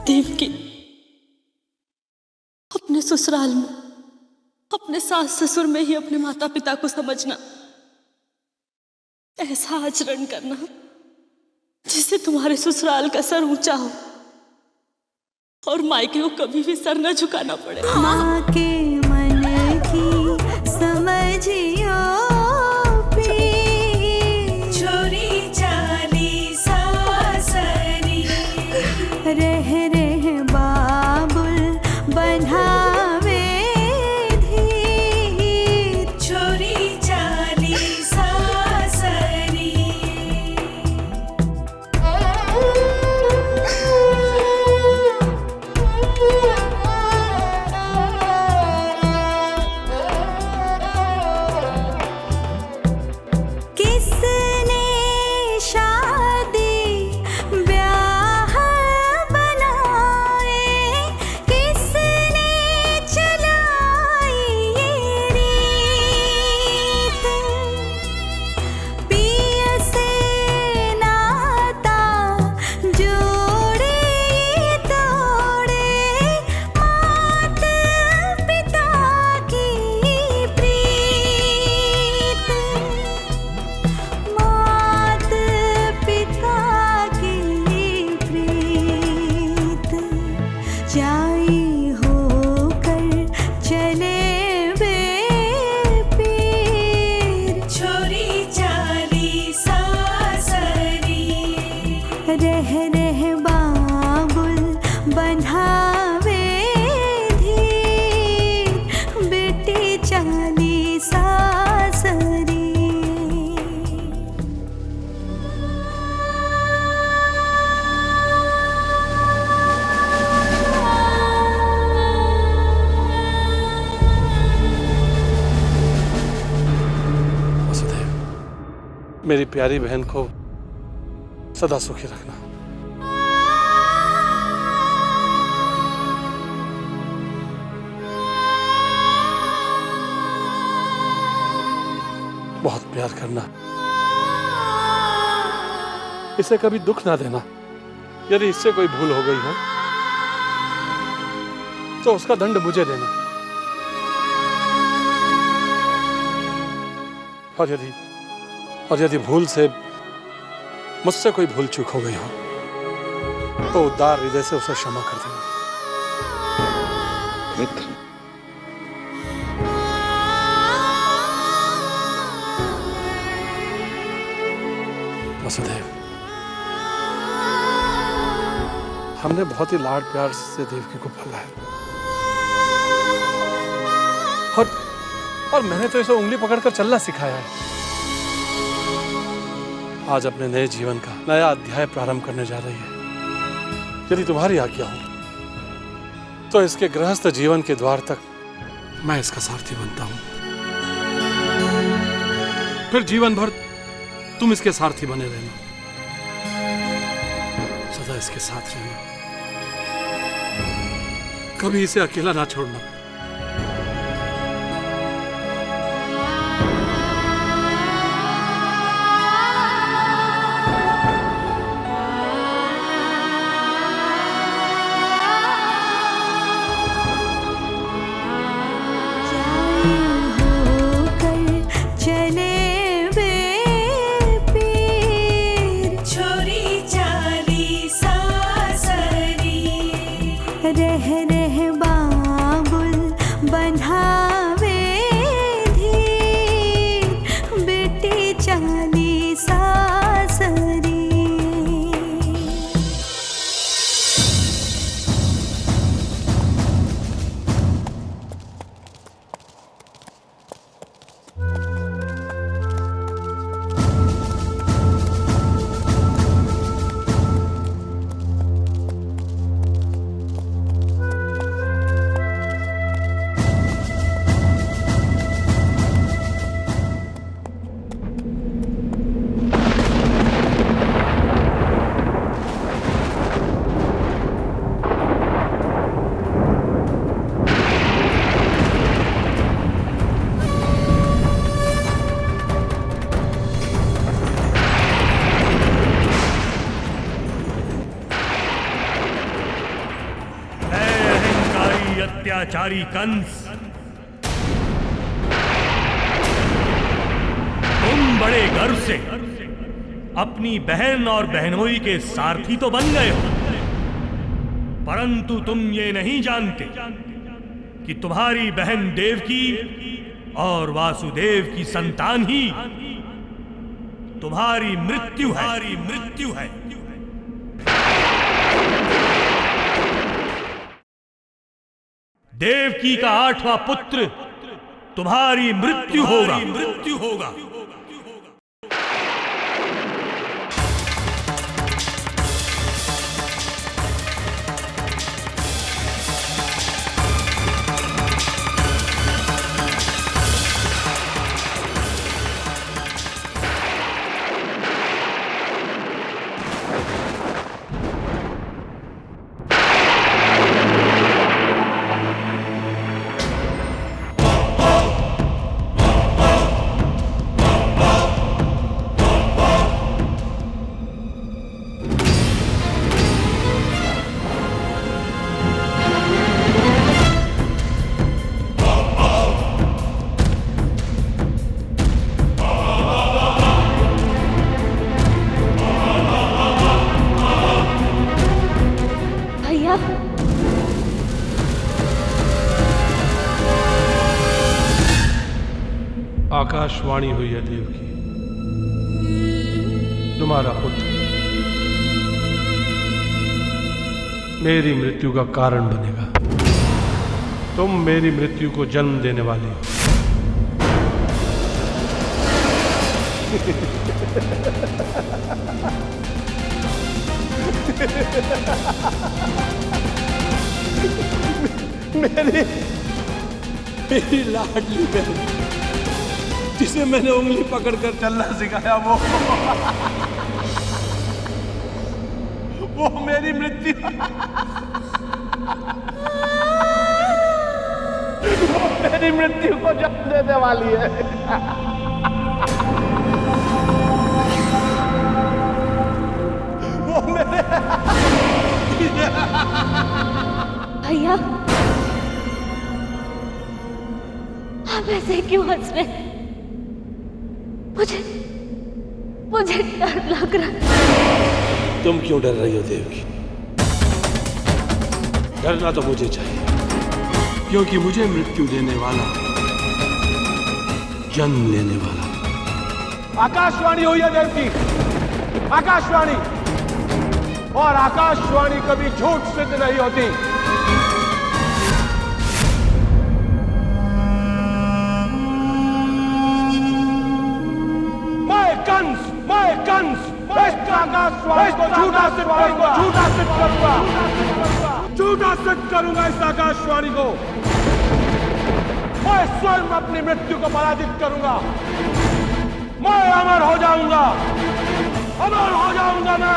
देवकी, अपने ससुराल में अपने सास ससुर में ही अपने माता पिता को समझना, ऐसा आचरण करना जिससे तुम्हारे ससुराल का सर ऊंचा हो और मायके को कभी भी सर न झुकाना पड़े। माँ के मन की समझियो छोरी चाली सासरी रह रह बाबुल बन्हावे धीर छोरी चाली सासरी। किसने शादी ब्याह बनाए, किसने चलाई ये रीत, पिया से नाता जोड़े तोड़े मात पिता की प्रीत, मात पिता की प्रीत जाई होकर चले वे पीर छोरी चाली सासरी रह रह बाबुल बन्हावे धीर बेटी चाली सासरी। वसुदेव, मेरी प्यारी बहन को सदा सुखी रखना। बहुत प्यार करना, इसे कभी दुख ना देना। यदि इससे कोई भूल हो गई हो तो उसका दंड मुझे देना, और यदि भूल से मुझसे कोई भूल चूक हो गई हो तो उदार हृदय से उसे क्षमा कर देना। मित्र, वसुदेव, हमने बहुत ही लाड प्यार से देवकी को पाला है, और मैंने तो इसे उंगली पकड़कर चलना सिखाया है। आज अपने नए जीवन का नया अध्याय प्रारंभ करने जा रही है। यदि तुम्हारी आज्ञा हो तो इसके गृहस्थ जीवन के द्वार तक मैं इसका सारथी बनता हूं। फिर जीवन भर तुम इसके सारथी बने रहना, सदा इसके साथ रहना, कभी इसे अकेला ना छोड़ना। रह रह बाबुल बन्हावे धीर बेटी चाली सासरी। अत्याचारी कंस, तुम बड़े गर्व से अपनी बहन और बहनोई के सारथी तो बन गए हो, परंतु तुम ये नहीं जानते कि तुम्हारी बहन देवकी और वासुदेव की संतान ही तुम्हारी मृत्यु है। देवकी का 8वां पुत्र तुम्हारी मृत्यु होगा। आकाशवाणी हुई है देवकी, तुम्हारा पुत्र मेरी मृत्यु का कारण बनेगा। तुम मेरी मृत्यु को जन्म देने वाली हो। मेरी लाडली बहन जिसे मैंने उंगली पकड़कर चलना सिखाया, वो मेरी मृत्यु को जन्म देने वाली है। वो मेरे भैया, आप ऐसे क्यों हंस रहे? मुझे डर लग रहा है। तुम क्यों डर रही हो देवकी? डरना तो मुझे चाहिए, क्योंकि मुझे मृत्यु देने वाला जन्म लेने वाला। आकाशवाणी हुई है देवकी, आकाशवाणी, और आकाशवाणी कभी झूठ सिद्ध नहीं होती। मैं कंस आकाशवाणी को झूठा सिद्ध करूंगा इस आकाशवाणी को। मैं स्वयं अपनी मृत्यु को पराजित करूंगा। मैं अमर हो जाऊंगा मैं।